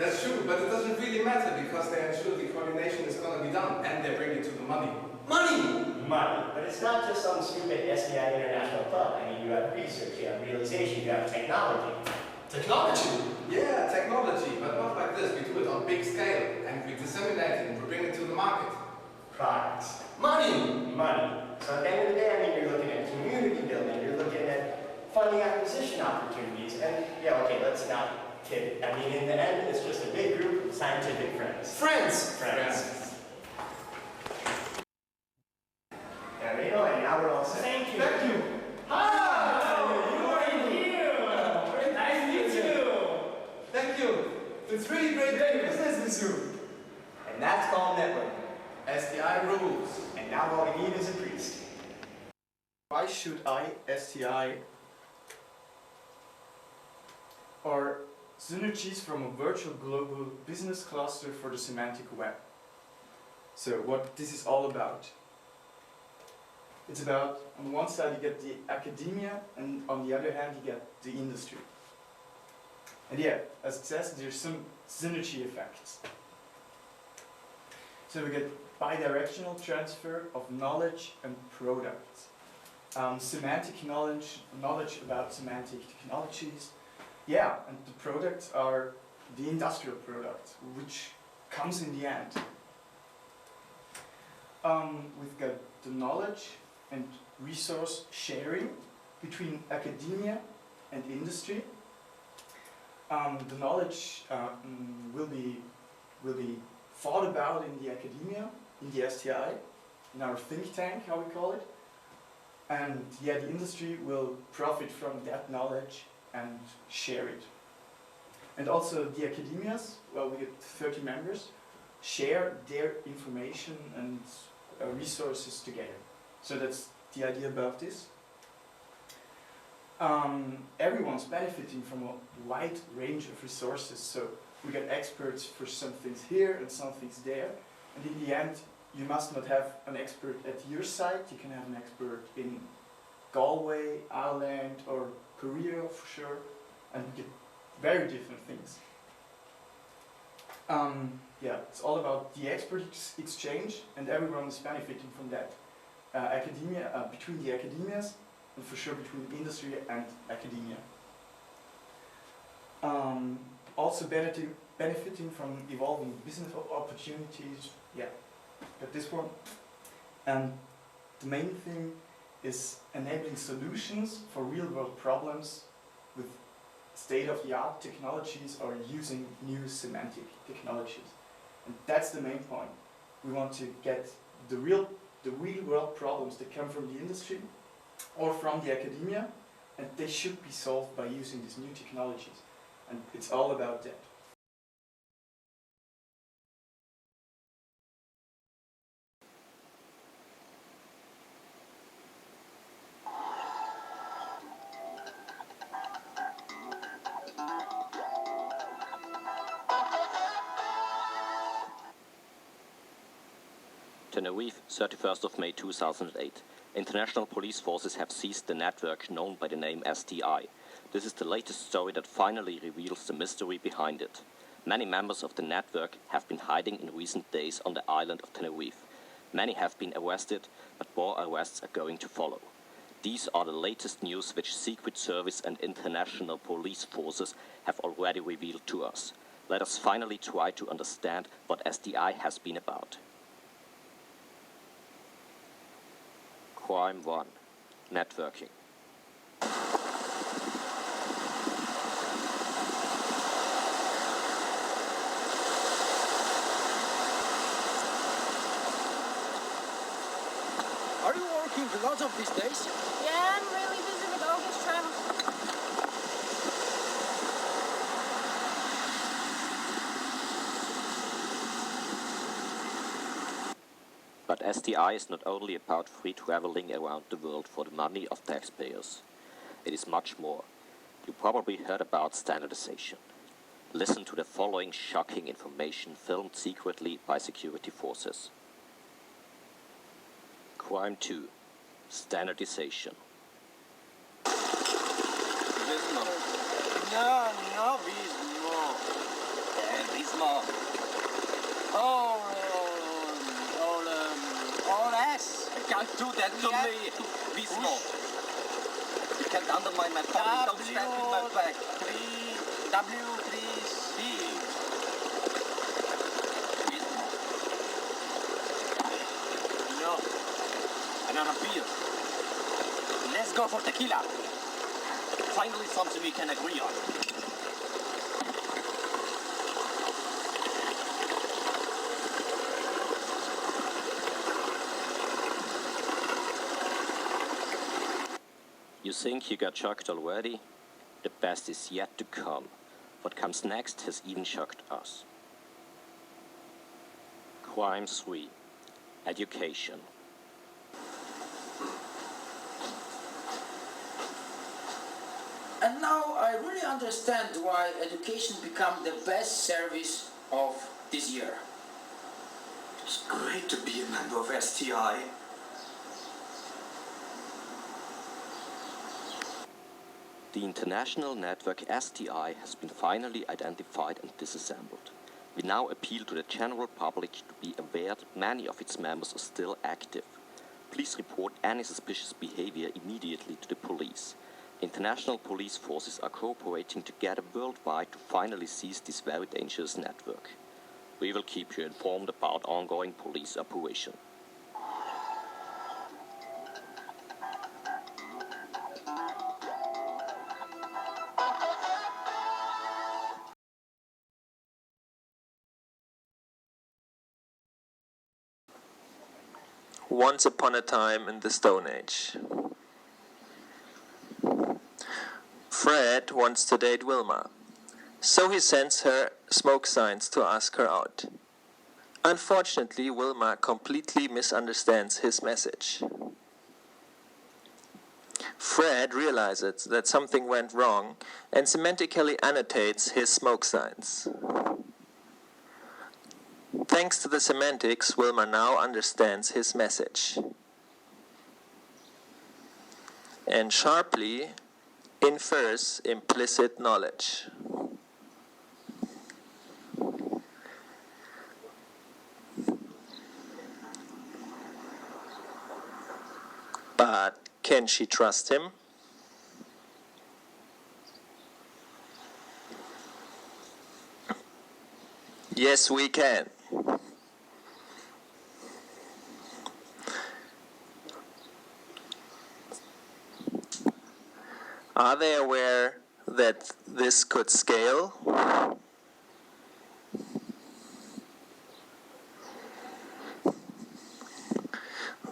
That's true, but it doesn't really matter because they ensure the coordination is going to be done and they bring it to the money. Money! Money. But it's not just some stupid SDI International Club. I mean, you have research, you have realization, you have technology. Technology? Yeah, technology, but not like this. We do it on big scale and we disseminate it and we bring it to the market. Products. Money! Money. So at the end of the day, I mean, you're looking at community building, you're looking at funding acquisition opportunities, and yeah, okay, let's not kid. I mean, in the end, it's just a big group of scientific friends. Friends! Friends. There we go, and now we're all set. Thank you. Thank you! Hi! You are in here! Very nice to meet you! Thank you! It's really great doing business with you! And that's called networking. SDI rules. And now all we need is a priest. Why should STI are synergies from a virtual global business cluster for the semantic web? So what this is all about. It's about, on one side you get the academia and on the other hand you get the industry. And yeah, as it says, there's some synergy effects. So we get bidirectional transfer of knowledge and products. Semantic knowledge about semantic technologies. Yeah, and the products are the industrial product, which comes in the end. We've got the knowledge and resource sharing between academia and industry. The knowledge will be thought about in the academia, in the STI, in our think tank, how we call it. And yeah, the industry will profit from that knowledge and share it. And also the academias, well, we get 30 members, share their information and resources together. So that's the idea about this. Everyone's benefiting from a wide range of resources. So we get experts for some things here and some things there. And in the end, you must not have an expert at your site. You can have an expert in Galway, Ireland, or Korea for sure, and we get very different things. Yeah, it's all about the expert exchange, and everyone is benefiting from that. Academia, between the academias, and for sure between industry and academia. Also benefiting from evolving business opportunities. Yeah, got this one. And the main thing is enabling solutions for real-world problems with state-of-the-art technologies or using new semantic technologies. And that's the main point. We want to get the real-world problems that come from the industry or from the academia, and they should be solved by using these new technologies. And it's all about that. Tenerife, 31st of May 2008. International police forces have seized the network known by the name STI. This is the latest story that finally reveals the mystery behind it. Many members of the network have been hiding in recent days on the island of Tenerife. Many have been arrested, but more arrests are going to follow. These are the latest news which Secret Service and international police forces have already revealed to us. Let us finally try to understand what STI has been about. Crime 1. Networking. Are you working a lot of these days? Yeah, I'm really busy with August travels. But STI is not only about free traveling around the world for the money of taxpayers. It is much more. You probably heard about standardization. Listen to the following shocking information filmed secretly by security forces. Crime 2. Standardization. No, mismo. Wilma. All ass. Can't do that to me. Please no. You can't undermine my family. Don't stand in my back. W3C. Please no. No. Another beer. Let's go for tequila. Finally something we can agree on. You think you got shocked already? The best is yet to come. What comes next has even shocked us. Crime 3. Education. And now I really understand why education become the best service of this year. It's great to be a member of STI. The international network STI has been finally identified and disassembled. We now appeal to the general public to be aware that many of its members are still active. Please report any suspicious behavior immediately to the police. International police forces are cooperating together worldwide to finally seize this very dangerous network. We will keep you informed about ongoing police operation. Once upon a time in the Stone Age. Fred wants to date Wilma, so he sends her smoke signs to ask her out. Unfortunately, Wilma completely misunderstands his message. Fred realizes that something went wrong and semantically annotates his smoke signs. Thanks to the semantics, Wilma now understands his message and sharply infers implicit knowledge. But can she trust him? Yes, we can. Are they aware that this could scale?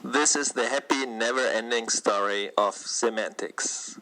This is the happy, never-ending story of semantics.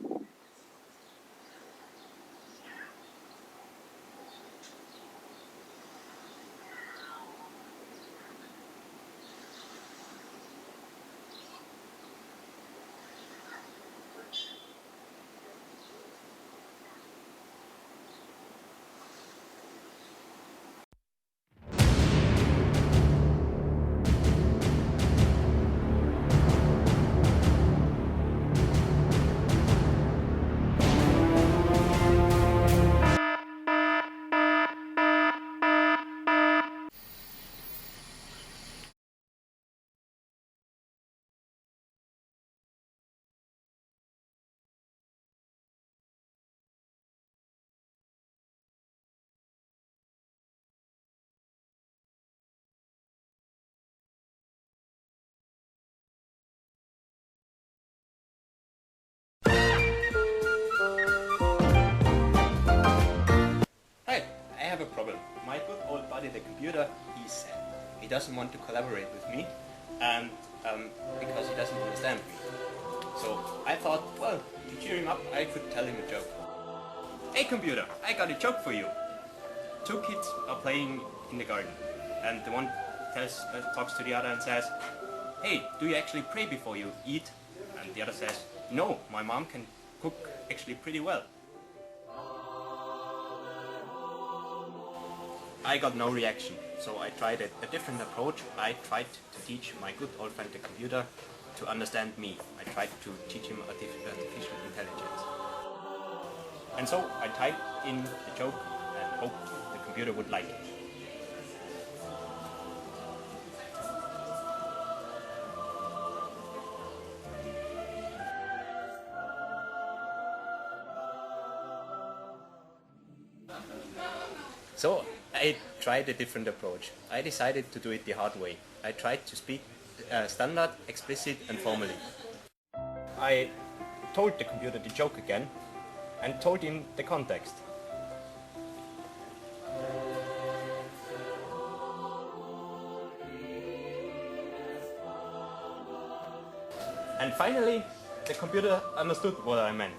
Hi, I have a problem. My good old buddy, the computer, he's sad. He doesn't want to collaborate with me, and because he doesn't understand me. So I thought, well, to cheer him up, I could tell him a joke. Hey computer, I got a joke for you. Two kids are playing in the garden, and the one talks to the other and says, hey, do you actually pray before you eat? And the other says, no, my mom can cook actually pretty well. I got no reaction, so I tried a different approach. I tried to teach my good old friend the computer to understand me. I tried to teach him artificial intelligence. And so I typed in the joke and hoped the computer would like it. So I tried a different approach. I decided to do it the hard way. I tried to speak standard, explicit and formally. I told the computer the joke again and told him the context. And finally, the computer understood what I meant.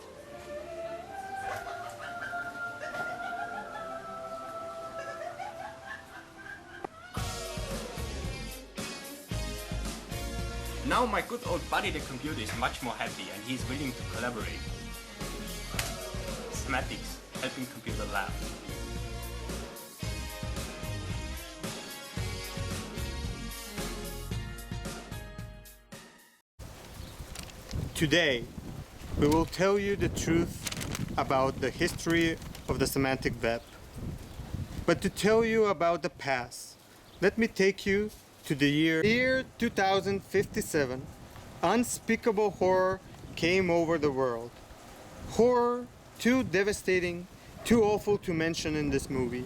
Now my good old buddy the computer is much more happy and he is willing to collaborate. Semantics, helping computer laugh. Today, we will tell you the truth about the history of the semantic web. But to tell you about the past, let me take you to the year 2057. Unspeakable horror came over the world. Horror too devastating, too awful to mention in this movie.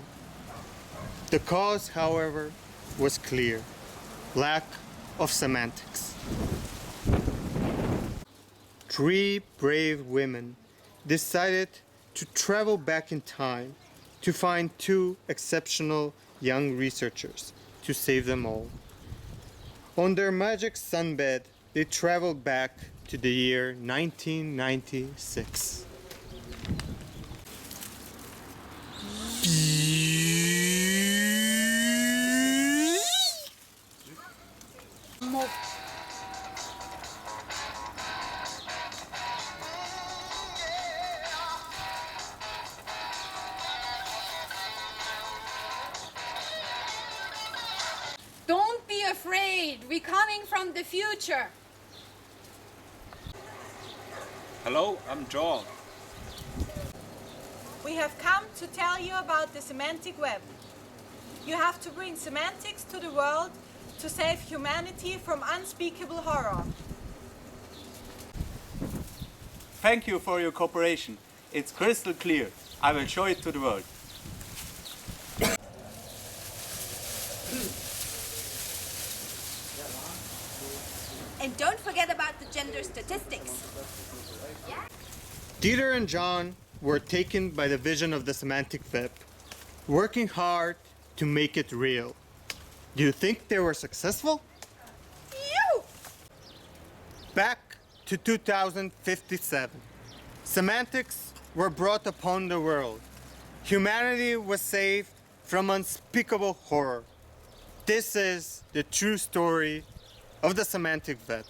The cause, however, was clear: lack of semantics. 3 brave women decided to travel back in time to find 2 exceptional young researchers to save them all. On their magic sunbed, they traveled back to the year 1996. Don't be afraid. We're coming from the future. Hello, I'm Joel. We have come to tell you about the semantic web. You have to bring semantics to the world to save humanity from unspeakable horror. Thank you for your cooperation. It's crystal clear. I will show it to the world. And don't forget about the gender statistics. Dieter and John were taken by the vision of the semantic web, working hard to make it real. Do you think they were successful? You! Back to 2057. Semantics were brought upon the world. Humanity was saved from unspeakable horror. This is the true story of the semantic web.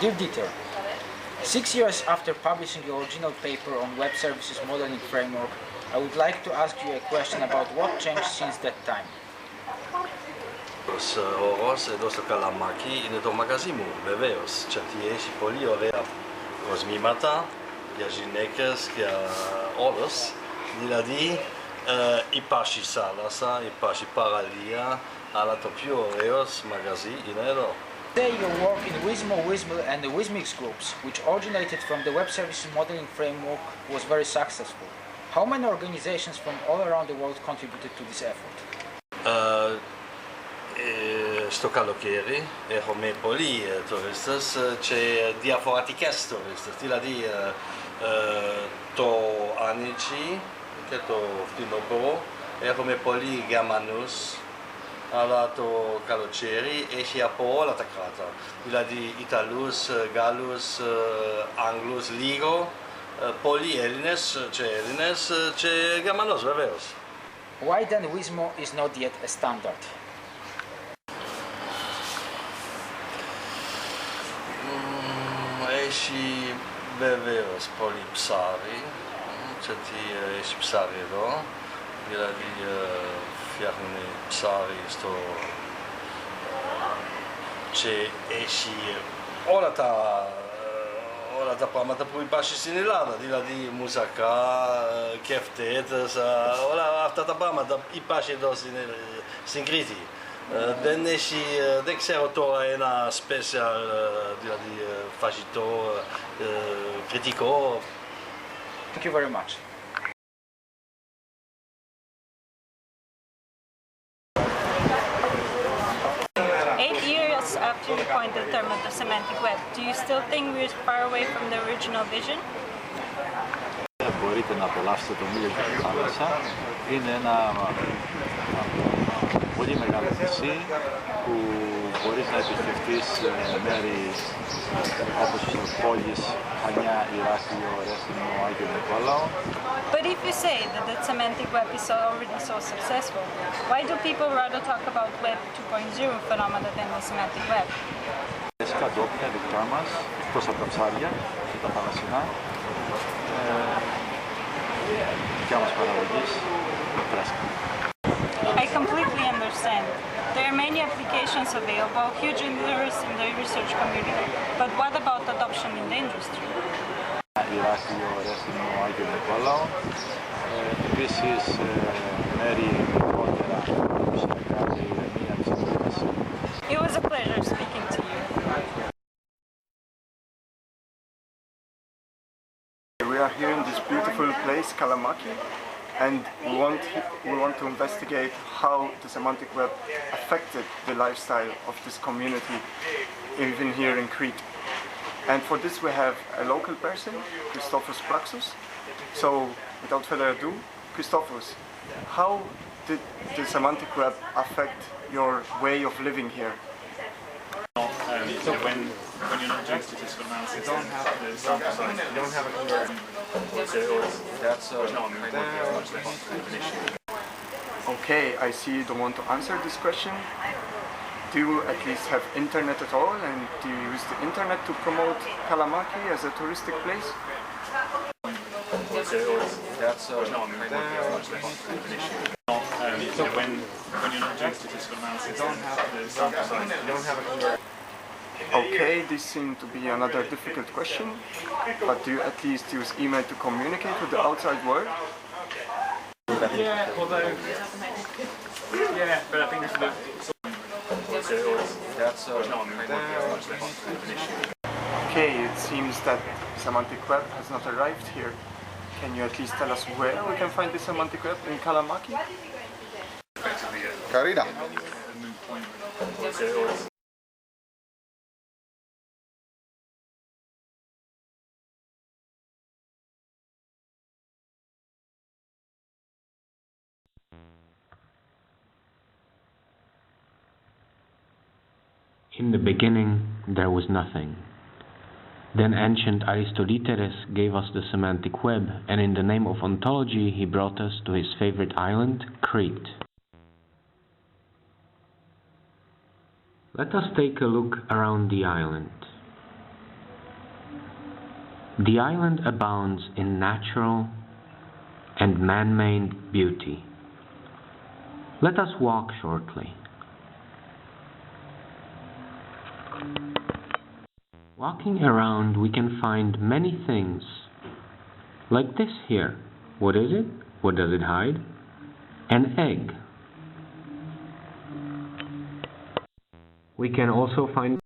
Dear Dieter, 6 years after publishing your original paper on Web Services Modeling Framework, I would like to ask you a question about what changed since that time. Oros εδώ στο Καλαμάκι είναι το μαγαζί μου, βεβαίως. Γιατί έχει πολύ ωραία κοσμήματα για γυναίκες, για όλους. Δηλαδή υπάρχει θάλασσα, υπάρχει παραλία, αλλά το πιο ωραίο μαγαζί είναι εδώ. Today your work in WISMO, WISML and the WISMIX groups, which originated from the Web Services Modeling Framework, was very successful. How many organizations from all around the world contributed to this effort? Στο καλοκαίρι έχουμε πολλοί τουρίστες και διαφορετικές τουρίστες. Δηλαδή το Άνοιξη και το φθινόπωρο έχουμε πολλοί Γερμανούς, αλλά το καλοκαίρι έχει από όλα τα κράτη. Δηλαδή Ιταλούς, Γάλλους, Άγγλους, λίγο, πολλοί Έλληνες και Γερμανούς βεβαίως. Why then WISMO is not yet a standard? Έχει βεβαίως πολύ ψάρι, γιατί έχει ψάρι εδώ, δηλαδή φτιάχνουν ψάρι στο... και έχει όλα τα πράγματα που υπάρχει στην Ελλάδα, δηλαδή μουσακά, κεφτέτες, όλα αυτά τα πράγματα υπάρχει εδώ στην Κρήτη. Δεν ξέρω τώρα ένα special, δηλαδή φαγητό, κριτικό. Thank you very much. After you coined the term of the semantic web, do you still think we're far away from the original vision? Μπορείτε να απολαύσετε το μήλο και τη θάλασσα. Είναι ένα πολύ μεγάλο νησί που μπορείς να επισκεφτείς μέρη όπως πόλεις Χανιά, Ηράκλειο, Ρέθυμνο, Άγιο Νικόλαο. But if you say that the semantic web is already so successful, why do people rather talk about Web 2.0 phenomena than the semantic web? Κατόπιν δικά μας, εκτός από τα ψάρια και τα θαλασσινά, δικιά μας παραγωγής, πράσινα. I completely understand. There are many applications available, huge interest in the research community, but what about adoption in the industry? Ηράκλειο, Ρέθυμνο, Άγιο Νικόλαο, επίσης μέρη μικρότερα, όπως είναι κάθε ηρεμία της Αθήνας. It was a pleasure speaking to you. We are here in this beautiful place, Kalamaki, and we want to investigate how the semantic web affected the lifestyle of this community, even here in Crete. And for this we have a local person, Christophos Praxos. So, without further ado, Christophos, how did the semantic web affect your way of living here? So when you're not doing statistical analysis, you don't have the sample size, you don't have a clear. That's much less of an issue. Okay, I see you don't want to answer this question. Do you at least have internet at all, and do you use the internet to promote Kalamaki as a touristic place? That's much less of an issue. So when you're not doing statistical analysis, you don't have the sample size, you don't have a clear. Okay, this seems to be another difficult question, but do you at least use email to communicate with the outside world? Yeah, although... Yeah, but I think this is the... That's much less of an issue. Okay, it seems that semantic web has not arrived here. Can you at least tell us where we can find the semantic web in Kalamaki? Karina. In the beginning, there was nothing. Then ancient Aristoteles gave us the semantic web, and in the name of ontology, he brought us to his favorite island, Crete. Let us take a look around the island. The island abounds in natural and man-made beauty. Let us walk shortly. Walking around, we can find many things. Like this here. What is it? What does it hide? An egg. We can also find